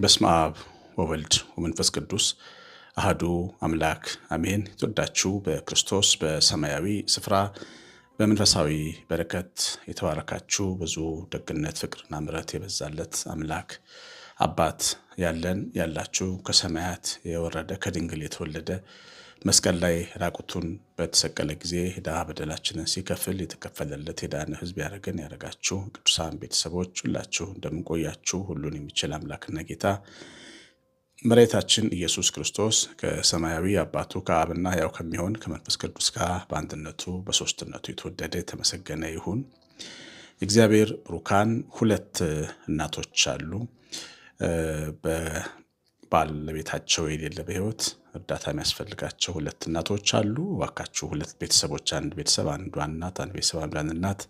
በስመ አብ ወወልድ ወመንፈስ ቅዱስ አሐዱ አምላክ አሜን። የተወዳችሁ በክርስቶስ በሰማያዊ ስፍራ በመንፈሳዊ በረከት የተባረካችሁ ብዙ ደግነት ፍቅርና ምሕረት የበዛለት አምላክ አባት ያላችሁ ከሰማያት የወረደ ከድንግል የተወለደ መስቀል ላይ ራቁቱን በተሰቀለ ጊዜ ዕዳ በደላችንን ሲከፍል የተከፈለለት የዳነ ሕዝብ ያደረጋችሁ ቅዱሳን ቤተሰቦች ሁላችሁ እንደምንቆያችሁ ሁሉን የሚችል አምላክና ጌታ መሬታችን ኢየሱስ ክርስቶስ ከሰማያዊ አባቱ ከአብና ሕያው ከሚሆን ከመንፈስ ቅዱስ ጋር በአንድነቱ በሶስትነቱ የተወደደ የተመሰገነ ይሁን። እግዚአብሔር ብሩካን ሁለት እናቶች አሉ። ባለቤታቸው የሌለ በሕይወት እርዳታ የሚያስፈልጋቸው ሁለት እናቶች አሉ። እባካችሁ ሁለት ቤተሰቦች፣ አንድ ቤተሰብ አንዷን እናት፣ አንድ ቤተሰብ አንዷን እናት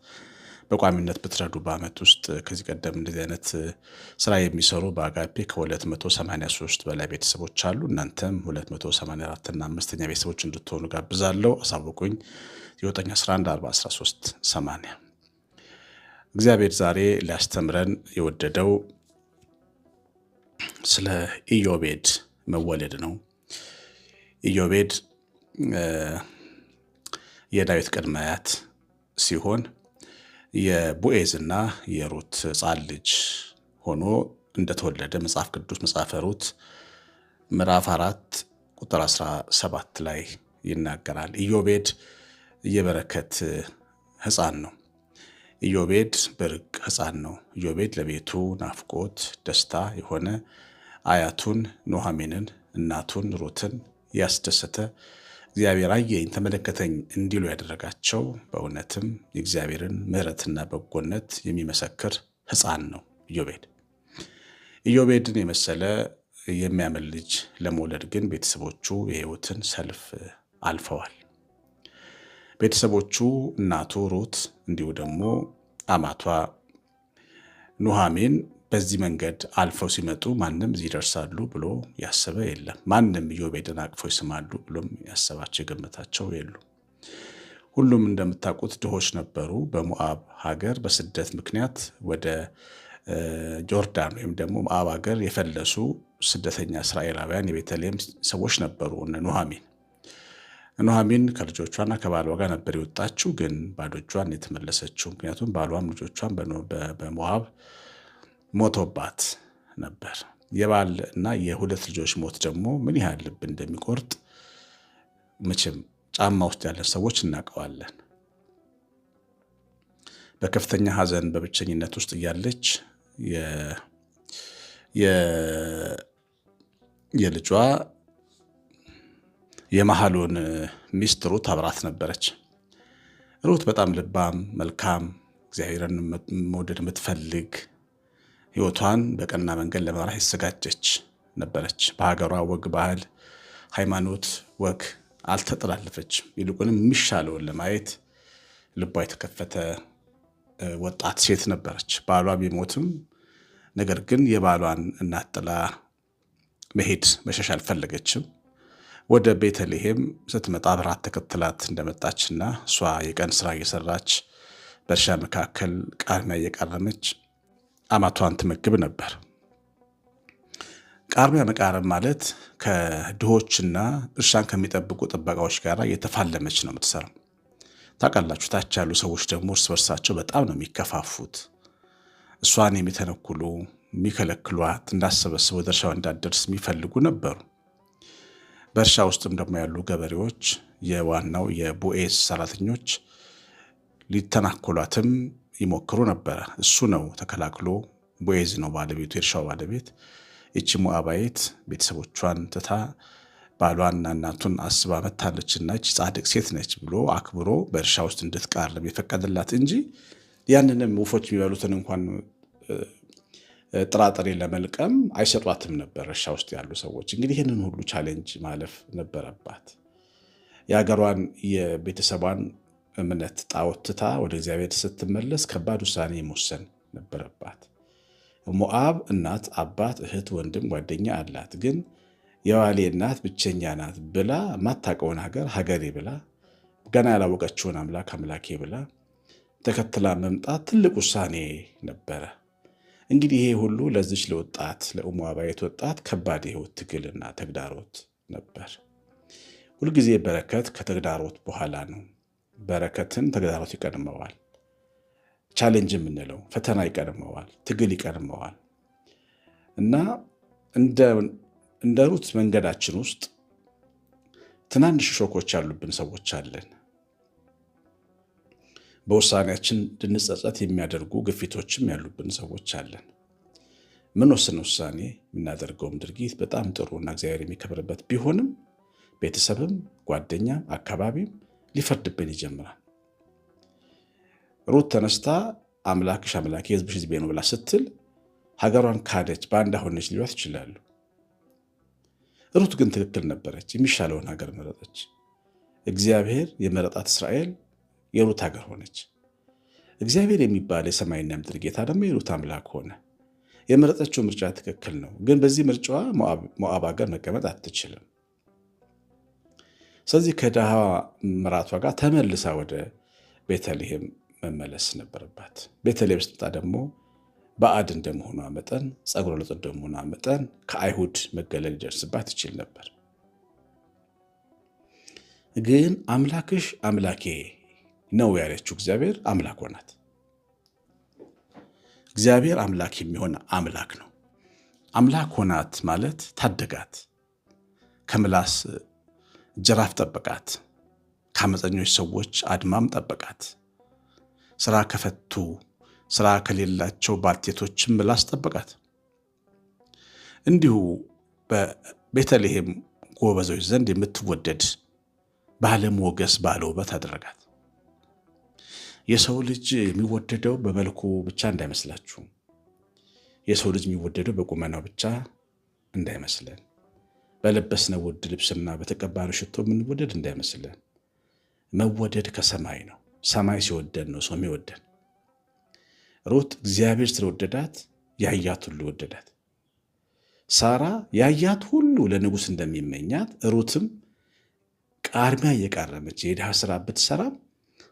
በቋሚነት ብትረዱ በዓመት ውስጥ ከዚህ ቀደም እንደዚህ አይነት ስራ የሚሰሩ በአጋፔ ከ283 በላይ ቤተሰቦች አሉ። እናንተም 284 እና 5ኛ ቤተሰቦች እንድትሆኑ ጋብዛለሁ። አሳውቁኝ 9114138 እግዚአብሔር ዛሬ ሊያስተምረን የወደደው ስለ ኢዮቤድ መወለድ ነው። ኢዮቤድ የዳዊት ቅድመ አያት ሲሆን የቦዔዝና የሩት ሕፃን ልጅ ሆኖ እንደተወለደ መጽሐፍ ቅዱስ መጽሐፈ ሩት ምዕራፍ 4 ቁጥር 17 ላይ ይናገራል። ኢዮቤድ የበረከት ሕፃን ነው። ኢዮቤድ ብርቅ ሕፃን ነው። ኢዮቤድ ለቤቱ ናፍቆት ደስታ የሆነ አያቱን ኑኃሚንን እናቱን ሩትን ያስደሰተ እግዚአብሔር አየኝ ተመለከተኝ እንዲሉ ያደረጋቸው በእውነትም የእግዚአብሔርን ምሕረትና በጎነት የሚመሰክር ሕፃን ነው ኢዮቤድ። ኢዮቤድን የመሰለ የሚያምር ልጅ ለመውለድ ግን ቤተሰቦቹ የሕይወትን ሰልፍ አልፈዋል። ቤተሰቦቹ እናቱ ሩት እንዲሁ ደግሞ አማቷ ኑኃሚን በዚህ መንገድ አልፈው ሲመጡ ማንም እዚህ ይደርሳሉ ብሎ ያሰበ የለም። ማንም ኢዮቤድን አቅፈው ይስማሉ ብሎም ያሰባቸው የገመታቸው የሉ። ሁሉም እንደምታውቁት ድሆች ነበሩ። በሞዓብ ሀገር በስደት ምክንያት ወደ ጆርዳን ወይም ደግሞ ሞዓብ ሀገር የፈለሱ ስደተኛ እስራኤላውያን የቤተልሔም ሰዎች ነበሩ። ኑኃሚን ከልጆቿና ከባሏ ጋር ነበር የወጣችው፣ ግን ባዶ እጇን የተመለሰችው። ምክንያቱም ባሏም ልጆቿን በሞዓብ ሞቶባት ነበር። የባል እና የሁለት ልጆች ሞት ደግሞ ምን ያህል ልብ እንደሚቆርጥ መቼም ጫማ ውስጥ ያለን ሰዎች እናውቀዋለን። በከፍተኛ ሐዘን በብቸኝነት ውስጥ እያለች የልጇ የመሐሎን ሚስት ሩት አብራት ነበረች። ሩት በጣም ልባም፣ መልካም፣ እግዚአብሔርን መውደድ የምትፈልግ ሕይወቷን በቀና መንገድ ለመምራት የተዘጋጀች ነበረች። በሀገሯ ወግ፣ ባህል፣ ሃይማኖት፣ ወግ አልተጠላለፈችም። ይልቁንም የሚሻለውን ለማየት ልቧ የተከፈተ ወጣት ሴት ነበረች። ባሏ ቢሞትም ነገር ግን የባሏን እናት ጥላ መሄድ መሸሽ አልፈለገችም። ወደ ቤተልሔም ስትመጣ አብራት ተከትላት እንደመጣችና እሷ የቀን ስራ እየሰራች በእርሻ መካከል ቃርሚያ እየቃረመች አማቷን ትመግብ ነበር። ቃርሚያ መቃረም ማለት ከድሆችና እርሻን ከሚጠብቁ ጥበቃዎች ጋር እየተፋለመች ነው የምትሰራው። ታውቃላችሁ፣ ታች ያሉ ሰዎች ደግሞ እርስ በርሳቸው በጣም ነው የሚከፋፉት። እሷን የሚተነኩሉ የሚከለክሏት፣ እንዳሰበስብ ወደ እርሻው እንዳትደርስ የሚፈልጉ ነበሩ። በእርሻ ውስጥም ደግሞ ያሉ ገበሬዎች፣ የዋናው የቦዔዝ ሰራተኞች ሊተናኮሏትም ይሞክሩ ነበረ። እሱ ነው ተከላክሎ፣ ቦዔዝ ነው ባለቤቱ፣ የእርሻው ባለቤት። ይቺ ሞዓባዊት ቤተሰቦቿን ትታ ባሏንና እናቱን አስባ መታለችና ይቺ ጻድቅ ሴት ነች ብሎ አክብሮ በእርሻ ውስጥ እንድትቃርም የፈቀደላት እንጂ ያንንም ወፎች የሚበሉትን እንኳን ጥራጥሬ ለመልቀም አይሰጧትም ነበር እርሻ ውስጥ ያሉ ሰዎች። እንግዲህ ይህንን ሁሉ ቻሌንጅ ማለፍ ነበረባት። የሀገሯን የቤተሰቧን እምነት ጣዖት ትታ ወደ እግዚአብሔር ስትመለስ ከባድ ውሳኔ መወሰን ነበረባት። ሞዓብ እናት፣ አባት፣ እህት፣ ወንድም፣ ጓደኛ አላት። ግን የዋሌ እናት ብቸኛ ናት ብላ ማታውቀውን ሀገሬ ብላ ገና ያላወቀችውን አምላኬ ብላ ተከትላ መምጣት ትልቅ ውሳኔ ነበረ። እንግዲህ ይሄ ሁሉ ለዚች ለወጣት ለሞዓባዊት ወጣት ከባድ የህይወት ትግልና ተግዳሮት ነበር። ሁልጊዜ በረከት ከተግዳሮት በኋላ ነው። በረከትን ተግዳሮት ይቀድመዋል። ቻሌንጅ የምንለው ፈተና ይቀድመዋል፣ ትግል ይቀድመዋል። እና እንደ ሩት መንገዳችን ውስጥ ትናንሽ ሾኮች ያሉብን ሰዎች አለን። በውሳኔያችን እንድንጸጸት የሚያደርጉ ግፊቶችም ያሉብን ሰዎች አለን። ምንወስን ውሳኔ የምናደርገውም ድርጊት በጣም ጥሩና እግዚአብሔር የሚከብርበት ቢሆንም ቤተሰብም፣ ጓደኛም፣ አካባቢም ሊፈርድብን ይጀምራል። ሩት ተነስታ አምላክሽ አምላኬ ሕዝብሽ ሕዝቤ ነው ብላ ስትል ሀገሯን ካደች፣ ባንዳ ሆነች ሊሏት ይችላሉ። ሩት ግን ትክክል ነበረች። የሚሻለውን ሀገር መረጠች። እግዚአብሔር የመረጣት እስራኤል የሩት ሀገር ሆነች። እግዚአብሔር የሚባል የሰማይና ምድር ጌታ ደግሞ የሩት አምላክ ሆነ። የመረጠችው ምርጫ ትክክል ነው። ግን በዚህ ምርጫዋ ሞዓብ ሀገር መቀመጥ አትችልም። ስለዚህ ከድሃ ምራቷ ጋር ተመልሳ ወደ ቤተልሔም መመለስ ነበረባት። ቤተልሔም ስትመጣ ደግሞ ባዕድ እንደመሆኗ መጠን፣ ጸጉረ ልውጥ እንደመሆኗ መጠን ከአይሁድ መገለል ሊደርስባት ይችል ነበር። ግን አምላክሽ አምላኬ ነው ያለችው እግዚአብሔር አምላክ ሆናት። እግዚአብሔር አምላክ የሚሆን አምላክ ነው። አምላክ ሆናት ማለት ታደጋት፣ ከምላስ ጅራፍ ጠበቃት፣ ከአመፀኞች ሰዎች አድማም ጠበቃት፣ ስራ ከፈቱ ስራ ከሌላቸው ባልቴቶችም ምላስ ጠበቃት። እንዲሁ በቤተልሔም ጎበዞች ዘንድ የምትወደድ ባለሞገስ ባለውበት አደረጋት። የሰው ልጅ የሚወደደው በመልኩ ብቻ እንዳይመስላችሁ። የሰው ልጅ የሚወደደው በቁመናው ብቻ እንዳይመስለን። በለበስነው ውድ ልብስና በተቀባነው ሽቶ የምንወደድ እንዳይመስለን። መወደድ ከሰማይ ነው። ሰማይ ሲወደድ ነው ሰው የሚወደድ። ሩት እግዚአብሔር ስለወደዳት ያያት ሁሉ ወደዳት። ሳራ ያያት ሁሉ ለንጉሥ እንደሚመኛት ሩትም ቃርሚያ እየቃረመች የድሃ ስራ ብትሰራም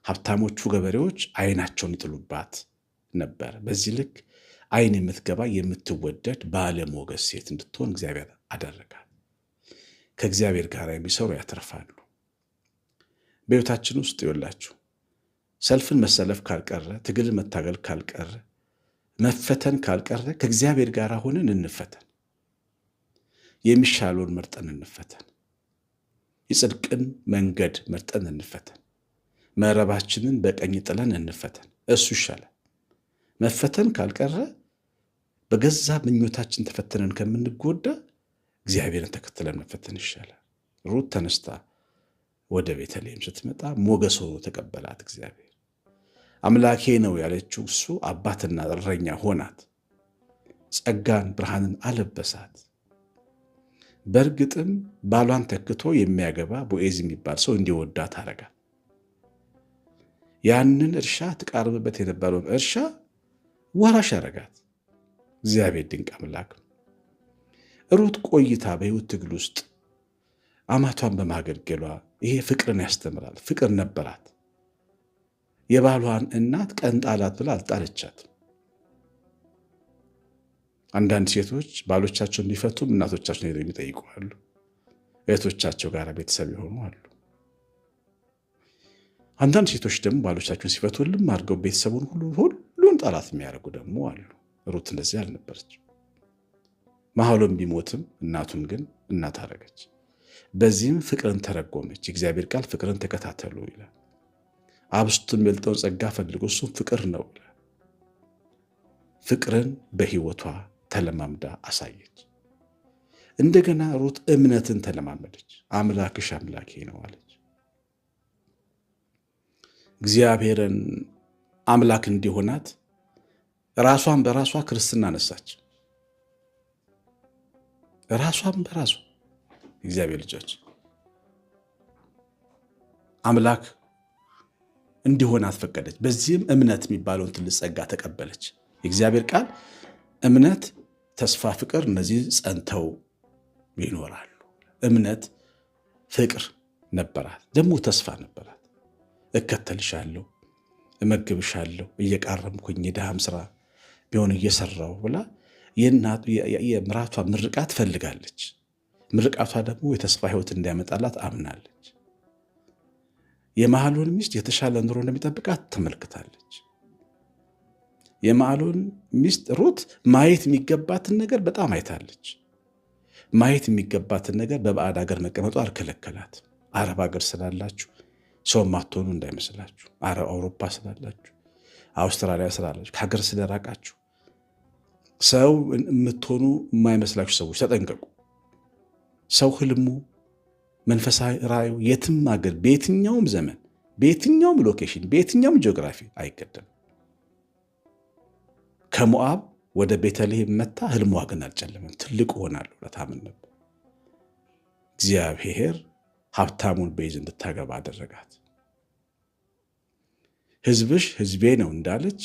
ሀብታሞቹ ገበሬዎች ዓይናቸውን ይጥሉባት ነበር። በዚህ ልክ ዓይን የምትገባ የምትወደድ ባለሞገስ ሴት እንድትሆን እግዚአብሔር አደረጋት። ከእግዚአብሔር ጋር የሚሰሩ ያተርፋሉ። በሕይወታችን ውስጥ ይወላችሁ ሰልፍን መሰለፍ ካልቀረ፣ ትግልን መታገል ካልቀረ፣ መፈተን ካልቀረ ከእግዚአብሔር ጋር ሆነን እንፈተን። የሚሻለውን መርጠን እንፈተን። የጽድቅን መንገድ መርጠን እንፈተን። መረባችንን በቀኝ ጥለን እንፈተን። እሱ ይሻላል። መፈተን ካልቀረ በገዛ ምኞታችን ተፈተነን ከምንጎዳ እግዚአብሔርን ተከትለን መፈተን ይሻላል። ሩት ተነስታ ወደ ቤተልሔም ስትመጣ ሞገስ ሆኖ ተቀበላት እግዚአብሔር። አምላኬ ነው ያለችው እሱ አባትና እረኛ ሆናት። ጸጋን ብርሃንን አለበሳት። በእርግጥም ባሏን ተክቶ የሚያገባ ቦዔዝ የሚባል ሰው እንዲወዳት አረጋት። ያንን እርሻ ትቃርምበት የነበረውን እርሻ ወራሽ አረጋት። እግዚአብሔር ድንቅ አምላክ። ሩት ቆይታ በሕይወት ትግል ውስጥ አማቷን በማገልገሏ ይሄ ፍቅርን ያስተምራል። ፍቅር ነበራት። የባሏን እናት ቀን ጣላት ብላ አልጣለቻት። አንዳንድ ሴቶች ባሎቻቸው እንዲፈቱም እናቶቻቸውን ሄደው ይጠይቃሉ። እህቶቻቸው ጋር ቤተሰብ የሆኑ አሉ። አንዳንድ ሴቶች ደግሞ ባሎቻቸውን ሲፈቱልም አድርገው ቤተሰቡን ሁሉን ጠላት የሚያደርጉ ደግሞ አሉ። ሩት እንደዚህ አልነበረች። መሐሎም ቢሞትም እናቱን ግን እናት አደረገች። በዚህም ፍቅርን ተረጎመች። የእግዚአብሔር ቃል ፍቅርን ተከታተሉ ይላል። አብስቶ የሚበልጠውን ጸጋ ፈልጉ፣ እሱም ፍቅር ነው ይላል። ፍቅርን በሕይወቷ ተለማምዳ አሳየች። እንደገና ሩት እምነትን ተለማመደች። አምላክሽ አምላኬ ነው አለች። እግዚአብሔርን አምላክ እንዲሆናት ራሷን በራሷ ክርስትና ነሳች። ራሷን በራሷ እግዚአብሔር ልጆች አምላክ እንዲሆናት ፈቀደች። በዚህም እምነት የሚባለውን ትልቅ ጸጋ ተቀበለች። የእግዚአብሔር ቃል እምነት፣ ተስፋ፣ ፍቅር እነዚህ ጸንተው ይኖራሉ። እምነት፣ ፍቅር ነበራት። ደግሞ ተስፋ ነበራት። እከተልሻለሁ፣ እመግብሻለሁ፣ እየቃረምኩኝ የድሃም ስራ ቢሆን እየሰራው ብላ የምራቷ ምርቃት ፈልጋለች። ምርቃቷ ደግሞ የተስፋ ሕይወት እንዲያመጣላት አምናለች። የመሐሎን ሚስት የተሻለ ኑሮ እንደሚጠብቃት ተመልክታለች። የመሐሎን ሚስት ሩት ማየት የሚገባትን ነገር በጣም አይታለች። ማየት የሚገባትን ነገር በባዕድ ሀገር መቀመጡ አልከለከላት። አረብ ሀገር ስላላችሁ ሰው ማትሆኑ እንዳይመስላችሁ። አውሮፓ ስላላችሁ፣ አውስትራሊያ ስላላችሁ፣ ከሀገር ስለራቃችሁ ሰው የምትሆኑ የማይመስላችሁ ሰዎች ተጠንቀቁ። ሰው ህልሙ፣ መንፈሳዊ ራእዩ የትም ሀገር፣ በየትኛውም ዘመን፣ በየትኛውም ሎኬሽን፣ በየትኛውም ጂኦግራፊ አይገደም። ከሞዓብ ወደ ቤተልሔም መታ፣ ህልሟ ግን አልጨለመም። ትልቅ ሆናለሁ ብላ ታምን ነበር። እግዚአብሔር ሀብታሙን ቦዔዝ እንድታገባ አደረጋት። ህዝብሽ ህዝቤ ነው እንዳለች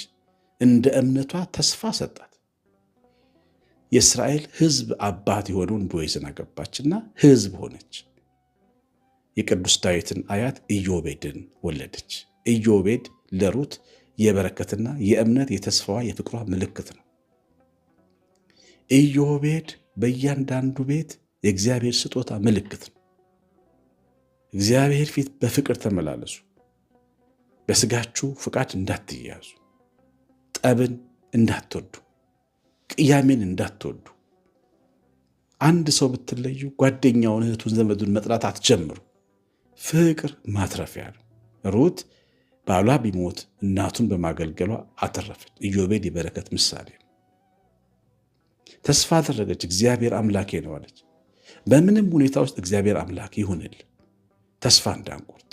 እንደ እምነቷ ተስፋ ሰጣት። የእስራኤል ህዝብ አባት የሆነውን ቦዔዝን አገባችና ህዝብ ሆነች። የቅዱስ ዳዊትን አያት ኢዮቤድን ወለደች። ኢዮቤድ ለሩት የበረከትና የእምነት የተስፋዋ የፍቅሯ ምልክት ነው። ኢዮቤድ በእያንዳንዱ ቤት የእግዚአብሔር ስጦታ ምልክት ነው። እግዚአብሔር ፊት በፍቅር ተመላለሱ። በስጋችሁ ፍቃድ እንዳትያዙ፣ ጠብን እንዳትወዱ፣ ቅያሜን እንዳትወዱ። አንድ ሰው ብትለዩ ጓደኛውን፣ እህቱን፣ ዘመዱን መጥላት አትጀምሩ። ፍቅር ማትረፊያ ነው። ሩት ባሏ ቢሞት እናቱን በማገልገሏ አተረፈች። ኢዮቤድ የበረከት ምሳሌ ነው። ተስፋ አደረገች። እግዚአብሔር አምላኬ ነው አለች። በምንም ሁኔታ ውስጥ እግዚአብሔር አምላክ ይሁንል። ተስፋ እንዳንቆርጥ።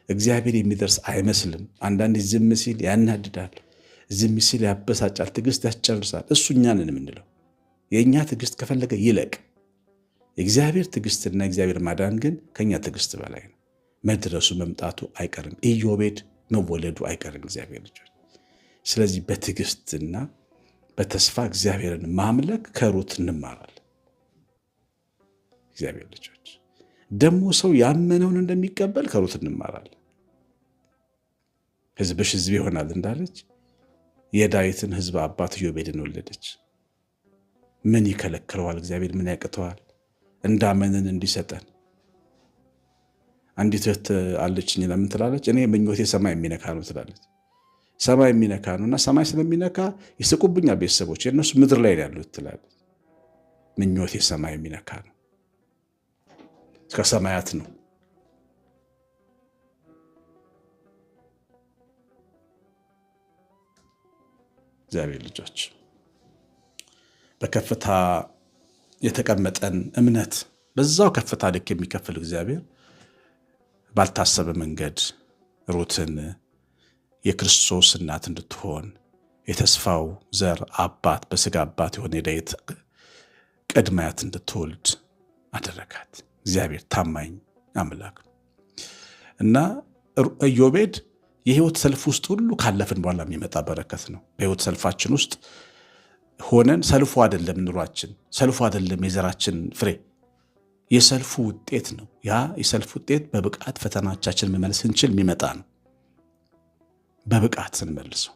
እግዚአብሔር የሚደርስ አይመስልም። አንዳንድ ዝም ሲል ያናድዳል፣ ዝም ሲል ያበሳጫል፣ ትዕግስት ያስጨርሳል። እሱ እኛንን የምንለው የእኛ ትዕግስት ከፈለገ ይለቅ። የእግዚአብሔር ትዕግስትና የእግዚአብሔር ማዳን ግን ከእኛ ትዕግስት በላይ ነው። መድረሱ መምጣቱ አይቀርም። ኢዮቤድ መወለዱ አይቀርም። እግዚአብሔር ልጆች፣ ስለዚህ በትዕግስትና በተስፋ እግዚአብሔርን ማምለክ ከሩት እንማራለን። እግዚአብሔር ልጆች ደግሞ ሰው ያመነውን እንደሚቀበል ከሩት እንማራለን። ሕዝብሽ ሕዝቤ ይሆናል እንዳለች የዳዊትን ሕዝብ አባት ኢዮቤድን ወለደች። ምን ይከለክለዋል? እግዚአብሔር ምን ያቅተዋል? እንዳመንን እንዲሰጠን። አንዲት እህት አለችኝ። ለምን ትላለች? እኔ ምኞቴ ሰማይ የሚነካ ነው ትላለች። ሰማይ የሚነካ ነው እና ሰማይ ስለሚነካ ይስቁብኛል ቤተሰቦች፣ የእነሱ ምድር ላይ ያሉት ትላለች። ምኞቴ ሰማይ የሚነካ ነው፣ ከሰማያት ነው። እግዚአብሔር ልጆች በከፍታ የተቀመጠን እምነት በዛው ከፍታ ልክ የሚከፍል እግዚአብሔር ባልታሰበ መንገድ ሩትን የክርስቶስ እናት እንድትሆን የተስፋው ዘር አባት በስጋ አባት የሆነ የዳዊት ቅድመ አያት እንድትወልድ አደረጋት። እግዚአብሔር ታማኝ አምላክ እና ኢዮቤድ የህይወት ሰልፍ ውስጥ ሁሉ ካለፍን በኋላ የሚመጣ በረከት ነው። በህይወት ሰልፋችን ውስጥ ሆነን ሰልፉ አይደለም ኑሯችን፣ ሰልፉ አይደለም የዘራችን ፍሬ፣ የሰልፉ ውጤት ነው። ያ የሰልፍ ውጤት በብቃት ፈተናቻችን መመለስ ስንችል የሚመጣ ነው። በብቃት ስንመልሰው፣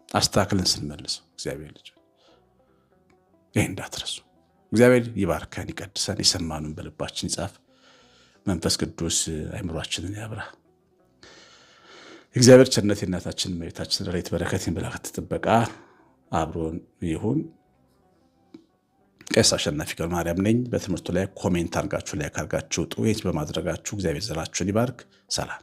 አስተካክለን ስንመልሰው። እግዚአብሔር ልጅ ይህ እንዳትረሱ። እግዚአብሔር ይባርከን፣ ይቀድሰን፣ የሰማኑን በልባችን ይጻፍ። መንፈስ ቅዱስ አእምሯችንን ያብራ። እግዚአብሔር ቸርነት የእናታችን እመቤታችን ረድኤት በረከት የመላእክት ጥበቃ አብሮን ይሁን። ቄስ አሸናፊ ገብረ ማርያም ነኝ። በትምህርቱ ላይ ኮሜንት አድርጋችሁ ላይ ካርጋችሁ ጥሩ በማድረጋችሁ እግዚአብሔር ዘራችሁን ይባርክ። ሰላም